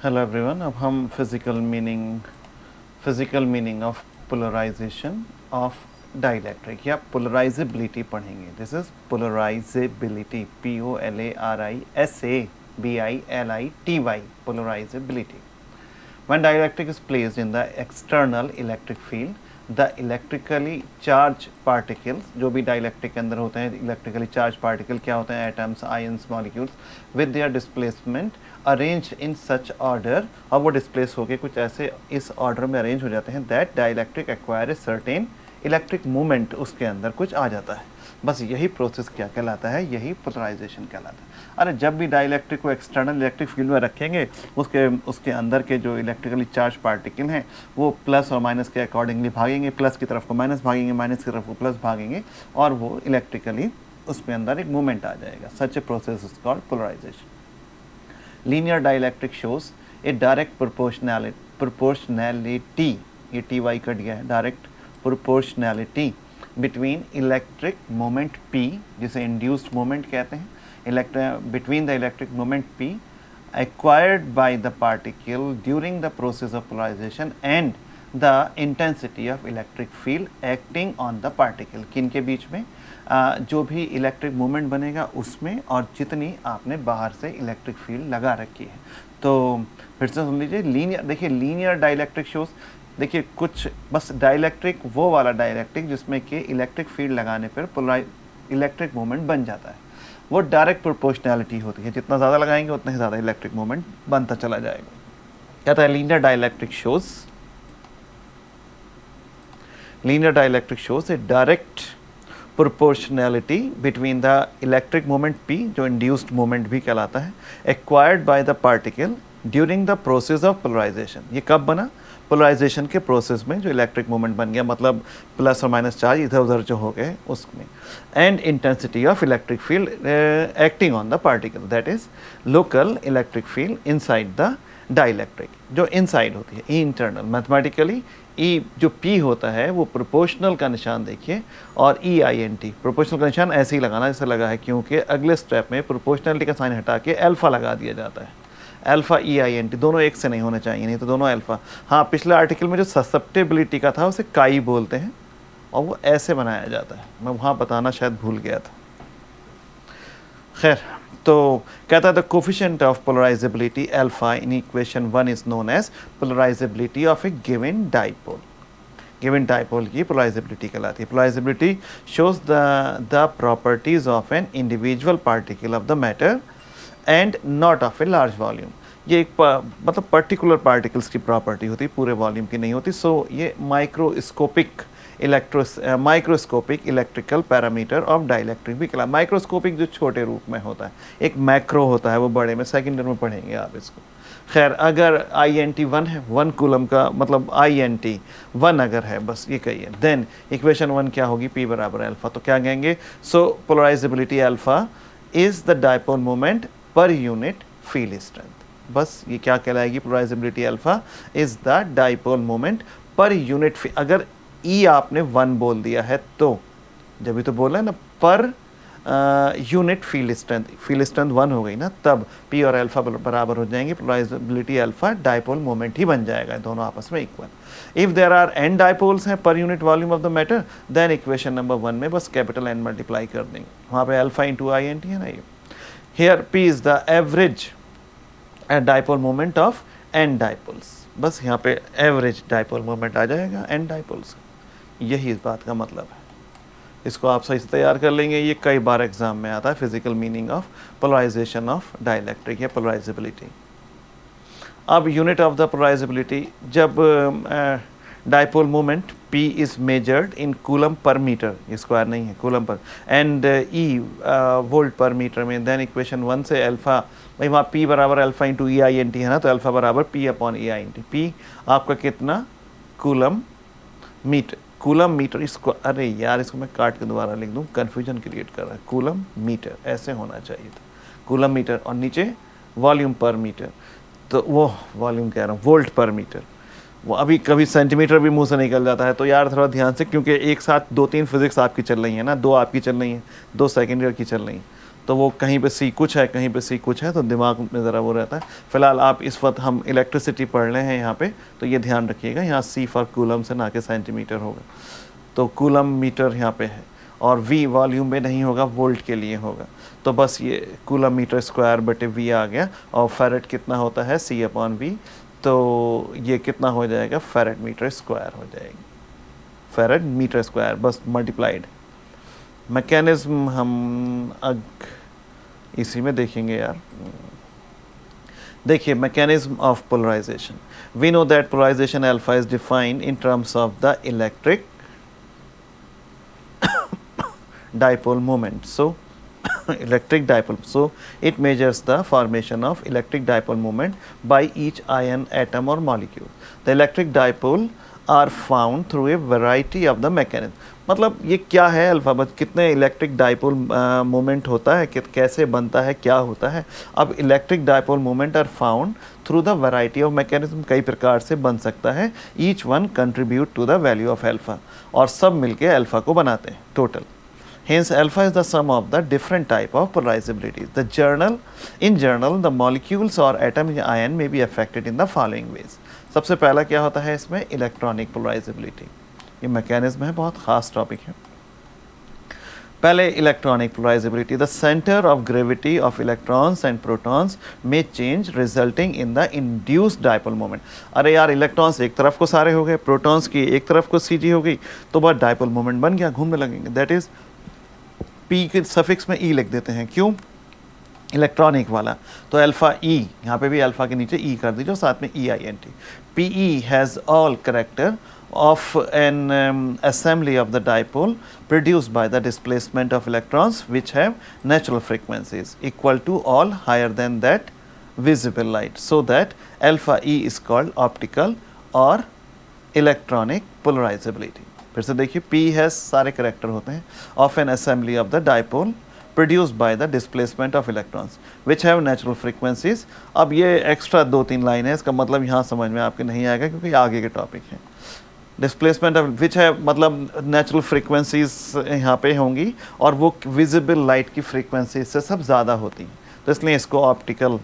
Hello everyone, अब हम physical meaning of polarisation of dielectric या पोलराइजेबिलिटी पढ़ेंगे. This is polarisability, POLARISABILITY, polarisability. When dielectric is placed in the external electric field, the electrically charged particles, जो भी dielectric के अंदर होते हैं इलेक्ट्रिकली चार्ज पार्टिकल क्या होते हैं? Atoms, ions, molecules with their displacement arrange in such order, और वो डिस्प्लेस होकर कुछ ऐसे इस ऑर्डर में अरेंज हो जाते हैं that dielectric acquire a certain electric movement, उसके अंदर कुछ आ जाता है. बस यही प्रोसेस क्या कहलाता है? यही पोलराइजेशन कहलाता है. अरे जब भी डाइलेक्ट्रिक को एक्सटर्नल इलेक्ट्रिक फील्ड में रखेंगे उसके अंदर के जो इलेक्ट्रिकली चार्ज पार्टिकल हैं वो प्लस और माइनस के अकॉर्डिंगली भागेंगे. प्लस की तरफ को माइनस भागेंगे, माइनस की तरफ को प्लस भागेंगे, और वो इलेक्ट्रिकली उसमें अंदर एक मूवमेंट आ जाएगा. Such a process is called polarisation. Linear dielectric shows a direct proportionality, ये TY कट गया है, direct proportionality between electric moment P, जिसे इंड्यूस्ड मोमेंट कहते हैं, between the electric moment P acquired by the particle during the process of polarization and the intensity of electric field acting on the particle. किन के बीच में? जो भी electric movement बनेगा उसमें, और जितनी आपने बाहर से इलेक्ट्रिक फील्ड लगा रखी है. तो फिर से सुन लीजिए. लीनियर, देखिए लीनियर डाइलेक्ट्रिक शोज, देखिए कुछ बस डाइलेक्ट्रिक, वो वाला डाइलेक्ट्रिक जिसमें कि इलेक्ट्रिक फील्ड लगाने पर इलेक्ट्रिक मूवमेंट बन जाता है, वो डायरेक्ट प्रोपोर्शनैलिटी होती है. जितना ज़्यादा लगाएंगे उतना ही ज़्यादा इलेक्ट्रिक मूवमेंट बनता चला जाएगा. कहता है linear dielectric shows a direct proportionality between the electric movement P, जो इंड्यूस्ड मूवमेंट भी कहलाता है, acquired by the particle during the process of polarisation. ये कब बना? पोलराइजेशन के प्रोसेस में जो इलेक्ट्रिक मूवमेंट बन गया, मतलब प्लस और माइनस चार्ज इधर उधर जो हो गए उसमें. And intensity of electric field acting on the particle, that is local electric field inside the dielectric, जो इनसाइड होती है, इंटरनल. मैथमेटिकली ई जो P होता है वो प्रोपोर्शनल का निशान देखिए, और EINT प्रोपोर्शनल का निशान ऐसे ही लगाना जैसे लगा है, क्योंकि अगले स्टेप में प्रोपोर्शनलिटी का साइन हटा के अल्फा लगा दिया जाता है. अल्फा EINT दोनों एक से नहीं होने चाहिए, नहीं तो दोनों अल्फा. हाँ, पिछले आर्टिकल में जो ससेप्टेबिलिटी का था उसे काई बोलते हैं, और वो ऐसे बनाया जाता है. मैं वहाँ बताना शायद भूल गया था. खैर, तो कहता है the coefficient of polarisability alpha in equation 1 is known as polarisability of a given dipole. Given dipole की पोलराइजेबिलिटी कहलाती है. Polarisability shows the properties of an individual particle of the matter and not of a large volume. ये एक मतलब particular particles की property होती है, पूरे वॉल्यूम की नहीं होती. सो ये microscopic electrical parameter of dielectric भी कहलाता है. माइक्रोस्कोपिक जो छोटे रूप में होता है, एक मैक्रो होता है वो बड़े में. सेकेंड ईयर में पढ़ेंगे आप इसको. खैर, अगर INT 1 है, 1 कूलम का मतलब INT 1 अगर है, बस ये कहिए, देन इक्वेशन 1 क्या होगी? P बराबर अल्फा. तो क्या कहेंगे? So polarisability alpha is the dipole moment per unit field strength. बस ये क्या कहलाएगी? Polarisability alpha is the dipole moment per unit. अगर E आपने 1 बोल दिया है तो, जब भी तो बोला है ना, पर यूनिट फील्ड स्ट्रेंथ 1 हो गई ना, तब P और अल्फा बराबर हो जाएंगे. पोलराइजेबिलिटी अल्फा डाइपोल मोमेंट ही बन जाएगा, दोनों आपस में equal. If there are n dipoles हैं per unit volume of the matter, then equation number 1 में बस कैपिटल N मल्टीप्लाई कर देंगे. वहाँ पे अल्फा इंटू INT है ना ये. Here P is the average dipole moment of n dipoles. बस यहाँ पे एवरेज डाइपोल मोमेंट आ जाएगा n डाइपोल्स. यही इस बात का मतलब है. इसको आप सही से तैयार कर लेंगे. ये कई बार एग्जाम में आता है, physical meaning of polarisation of dielectric या पोलराइजेबिलिटी. अब यूनिट ऑफ द पोलराइजेबिलिटी, जब dipole moment P is measured in coulomb per metre, ये स्क्वायर नहीं है, coulomb per, and E volt per metre में, देन इक्वेशन 1 से अल्फा, भाई वहाँ P बराबर अल्फा इंटू EINT है ना, तो अल्फा बराबर P अपॉन EINT. P आपका कितना? Coulomb metre. इसको, अरे यार, इसको मैं काट के दोबारा लिख दूँ, कन्फ्यूजन क्रिएट कर रहा है. कूलम मीटर ऐसे होना चाहिए था, कूलम मीटर, और नीचे वॉल्यूम पर मीटर. तो वो वॉल्यूम कह रहा हूँ, वोल्ट पर मीटर. वो अभी कभी सेंटीमीटर भी मुंह से निकल जाता है, तो यार थोड़ा ध्यान से, क्योंकि एक साथ 2-3 फिजिक्स आपकी चल रही है ना, 2 आपकी चल रही हैं, 2 सेकेंड ईयर की चल रही हैं, तो वो कहीं पे सी कुछ है, कहीं पे सी कुछ है, तो दिमाग में ज़रा वो रहता है। फिलहाल आप इस वक्त हम इलेक्ट्रिसिटी पढ़ रहे हैं यहाँ पे, तो ये ध्यान रखिएगा, यहाँ सी फॉर कूलम से ना कि सेंटीमीटर होगा, तो कूलम मीटर यहाँ पे है, और वी वॉल्यूम में नहीं होगा, वोल्ट के लिए होगा। तो बस ये कूलम मीटर स्क्वायर बटे वी आ गया, और फेरेट कितना होता है, सी अपॉन वी, तो ये कितना हो जाएगा, फेरेट मीटर स्क्वायर हो जाएगी, फेरेट मीटर स्क्वायर, बस मल्टीप्लाइड। मैकेनिज्म हम इसी में देखेंगे यार। देखिए mechanism of polarisation, we know that polarisation alpha is defined in terms of the electric dipole moment. So electric dipole, so it measures the formation of electric dipole moment by each ion, atom or molecule. The electric dipole are found through a variety of the mechanism. मतलब ये क्या है alphabet, कितने electric dipole moment होता है, कैसे बनता है, क्या होता है। अब electric dipole moment are found through the variety of mechanism, कई प्रकार से बन सकता है। Each one contribute to the value of alpha, और सब मिलके अल्फ़ा को बनाते हैं total. Hence, alpha is the sum of the different type of polarizabilities. In general, the molecules or atom ion may be affected in the following ways. सबसे पहला क्या होता है इसमें, इलेक्ट्रॉनिक पोलराइजेबिलिटी। ये मैकेनिज्म है, बहुत खास टॉपिक है। पहले electronic polarisability, the centre of gravity of electrons and protons में change resulting in the induced dipole moment. अरे यार इलेक्ट्रॉन्स एक तरफ को सारे हो गए, प्रोटॉन्स की एक तरफ को सीजी हो गई, तो बस डाइपोल मोमेंट बन गया, घूमने लगेंगे। दैट इज पी के सफिक्स में ई लिख देते हैं, क्यों, इलेक्ट्रॉनिक वाला, तो अल्फा ई, यहाँ पे भी अल्फा के नीचे ई कर दीजिए, साथ में E I N T. P E has all character of an assembly of the dipole produced by the displacement of electrons which have natural frequencies equal to all higher than that visible light, so that alpha E is called optical or electronic polarizability. फिर से देखिए, P has सारे character होते हैं of an assembly of the dipole produced by the displacement of electrons which have natural frequencies. अब ये extra 2-3 line है, इसका मतलब यहाँ समझ में आपके नहीं आएगा क्योंकि आगे के टॉपिक हैं। डिस्प्लेसमेंट ऑफ विच है मतलब नेचुरल फ्रीक्वेंसीज यहाँ पे होंगी, और वो विजिबल लाइट की फ्रीक्वेंसी से सब ज़्यादा होती हैं, तो इसलिए इसको ऑप्टिकल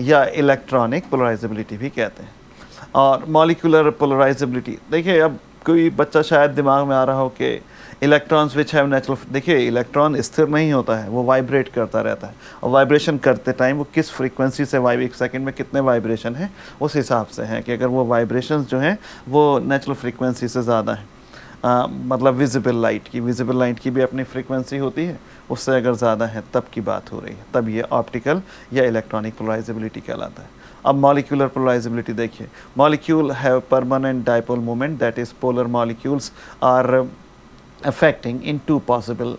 या इलेक्ट्रॉनिक पोलराइजेबिलिटी भी कहते हैं। और मॉलिक्यूलर पोलराइजेबिलिटी, देखिए अब कोई बच्चा शायद दिमाग में आ रहा हो कि इलेक्ट्रॉन्स विच हैव नेचुरल, देखिए इलेक्ट्रॉन स्थिर नहीं होता है, वो वाइब्रेट करता रहता है, और वाइब्रेशन करते टाइम वो किस फ्रीक्वेंसी से एक सेकंड में कितने वाइब्रेशन है उस हिसाब से है कि अगर वो वाइब्रेशंस जो हैं वो नेचुरल फ्रीक्वेंसी से ज़्यादा है, मतलब विजिबल लाइट की भी अपनी फ्रीक्वेंसी होती है, उससे अगर ज़्यादा है तब की बात हो रही है, तब ये ऑप्टिकल या इलेक्ट्रॉनिक पोलराइजेबिलिटी कहलाता है। अब मॉलिक्यूलर पोलराइजेबिलिटी देखिए, molecule have permanent dipole moment, that is polar molecules are affecting in 2 possible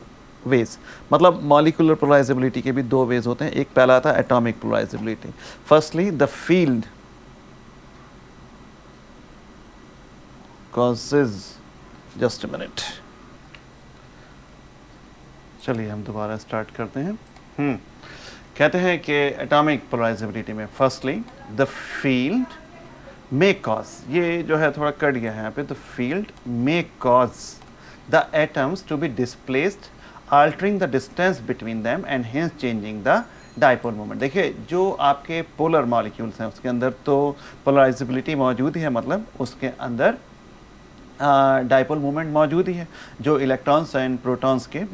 ways. मतलब मॉलिक्यूलर पोलराइजेबिलिटी के भी 2 वेज होते हैं। एक पहला था atomic polarisability. Firstly the field causes, just a minute, चलिए हम दोबारा स्टार्ट करते हैं। कहते हैं कि एटॉमिक पोलराइजेबिलिटी में firstly the field may cause, ये जो है थोड़ा कट गया है यहाँ पे, the field may cause the atoms to be displaced, altering the distance between them and hence changing the dipole moment. देखिए जो आपके पोलर मॉलिक्यूल्स हैं उसके अंदर तो पोलराइजेबिलिटी मौजूद ही है, मतलब उसके अंदर डाइपोल मोमेंट मौजूद ही है, जो इलेक्ट्रॉन्स एंड प्रोटॉन्स के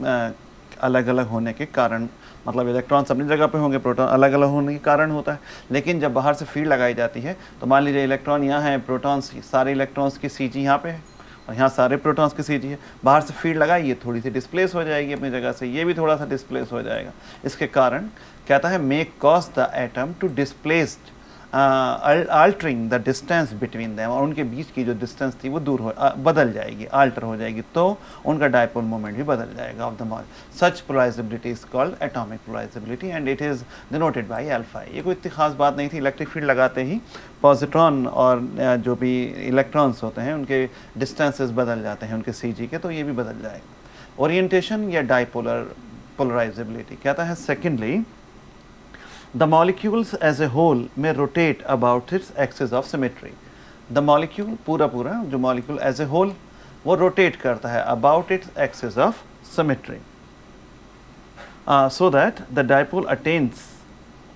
अलग अलग होने के कारण, मतलब इलेक्ट्रॉन्स अपनी जगह पे होंगे, प्रोटॉन अलग अलग होने के कारण होता है। लेकिन जब बाहर से फील्ड लगाई जाती है तो मान लीजिए इलेक्ट्रॉन यहाँ है, प्रोटॉन्स, सारे इलेक्ट्रॉन्स की सी जी यहाँ पे है और यहाँ सारे प्रोटॉन्स की सी जी है, बाहर से फील्ड लगाई, ये थोड़ी सी डिस्प्लेस हो जाएगी अपनी जगह से, ये भी थोड़ा सा डिस्प्लेस हो जाएगा। इसके कारण कहता है may cause the atom to displaced altering the distance between them, और उनके बीच की जो डिस्टेंस थी वो दूर हो बदल जाएगी, अल्टर हो जाएगी, तो उनका डाइपोल मोमेंट भी बदल जाएगा of the molecule. Such polarisability is called atomic polarisability and it is denoted by alpha. ये कोई इतनी खास बात नहीं थी, इलेक्ट्रिक फील्ड लगाते ही पॉजिट्रॉन और जो भी इलेक्ट्रॉन्स होते हैं उनके डिस्टेंसेस बदल जाते हैं उनके सी जी के, तो ये भी बदल जाएगा। ओरिएंटेशन या डाइपोलर पोलराइजेबिलिटी कहता है secondly the molecules as a whole may rotate about its axis of symmetry. The molecule पूरा जो molecule as a whole वो rotate करता है about its axis of symmetry. so that the dipole attains,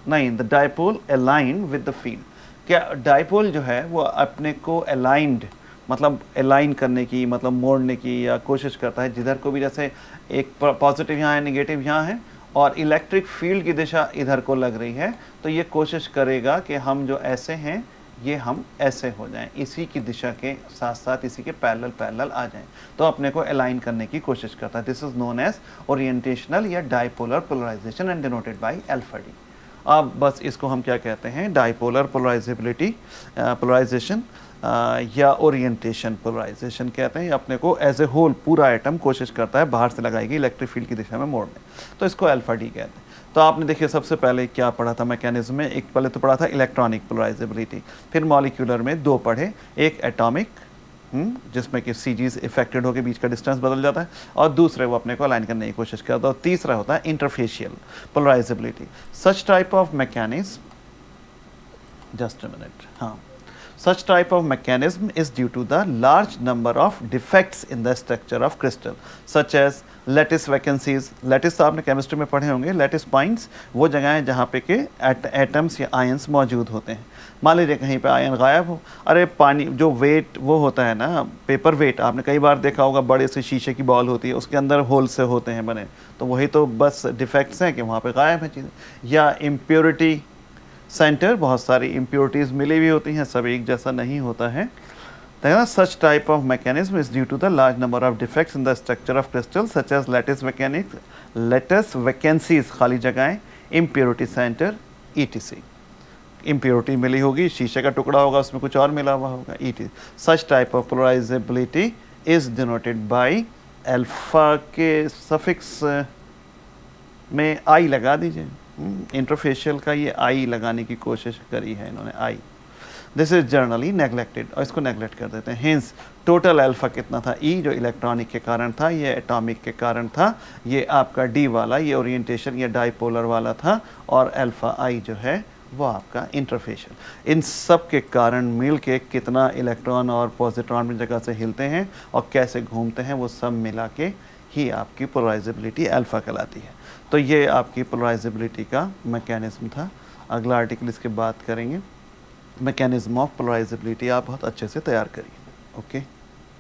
नहीं, the dipole align with the field. क्या dipole जो है वो अपने को अलाइंड, मतलब अलाइन करने की, मतलब मोड़ने की या कोशिश करता है जिधर को भी, जैसे एक पॉजिटिव यहाँ है, नेगेटिव यहाँ है और इलेक्ट्रिक फील्ड की दिशा इधर को लग रही है, तो ये कोशिश करेगा कि हम जो ऐसे हैं ये हम ऐसे हो जाएं, इसी की दिशा के साथ साथ इसी के पैरेलल आ जाएं, तो अपने को अलाइन करने की कोशिश करता है. This is known as orientational या dipolar polarisation and denoted by alpha d. अब बस इसको हम क्या कहते हैं, डाइपोलर पोलराइजेबिलिटी, पोलराइजेशन या ओरिएंटेशन पोलराइजेशन कहते हैं. अपने को एज ए होल पूरा एटम कोशिश करता है बाहर से लगाई गई इलेक्ट्रिक फील्ड की दिशा में मोड़ने, तो इसको अल्फा डी कहते हैं. तो आपने देखिए सबसे पहले क्या पढ़ा था मैकेनिज्म में, एक पहले तो पढ़ा था इलेक्ट्रॉनिक पोलराइजेबिलिटी, फिर मॉलिक्यूलर में दो पढ़े, एक एटॉमिक जिसमें कि सीजीज इफेक्टेड होकर बीच का डिस्टेंस बदल जाता है, और दूसरे वो अपने को अलाइन करने की कोशिश करता है, और तीसरा होता है interfacial polarisability. Such type of mechanism, just a minute, हाँ, such type of mechanism is due to the large number of defects in the structure of crystal such as lattice vacancies. lattice तो आपने chemistry में पढ़े होंगे, lattice points वो जगह हैं जहाँ पे के एटम्स या आयंस मौजूद होते हैं. मान लीजिए कहीं पे आयन गायब हो, अरे पानी जो वेट वो होता है ना, पेपर वेट, आपने कई बार देखा होगा, बड़े से शीशे की बॉल होती है, उसके अंदर होल से होते हैं बने, तो वही तो बस डिफेक्ट्स हैं कि वहाँ पे गायब है चीज़ें. या इम्प्योरिटी सेंटर, बहुत सारी इम्प्योरिटीज़ मिली हुई होती हैं, सब एक जैसा नहीं होता है. Such type of mechanism is due to the large number of defects in the structure of crystal such as lattice mechanics, lattice vacancies खाली जगहें, इम्प्योरिटी सेंटर, ईटीसी. इम्प्योरिटी मिली होगी, शीशे का टुकड़ा होगा उसमें कुछ और मिला हुआ होगा, ET. Such type of polarisability is denoted by alpha के सफिक्स में आई लगा दीजिए. इंटरफेशियल का ये आई लगाने की कोशिश करी है इन्होंने, आई. दिस इज जनरली नेग्लेक्टेड, और इसको नेग्लेक्ट कर देते हैं. हिंस टोटल अल्फा कितना था, ई जो इलेक्ट्रॉनिक के कारण था, ये एटॉमिक के कारण था, ये आपका डी वाला ये ओरिएंटेशन या डाइपोलर वाला था, और अल्फा आई जो है वो आपका इंटरफेशियल. इन सब के कारण मिल के कितना इलेक्ट्रॉन और पॉजिट्रॉन में जगह से हिलते हैं और कैसे घूमते हैं, वो सब मिला के ही आपकी पोलराइजेबिलिटी अल्फा कहलाती है. तो ये आपकी पोलराइजेबिलिटी का मैकेनिज्म था. अगला आर्टिकल इसके बात करेंगे, मैकेनिज्म ऑफ पोलराइजेबिलिटी आप बहुत अच्छे से तैयार करिए. ओके.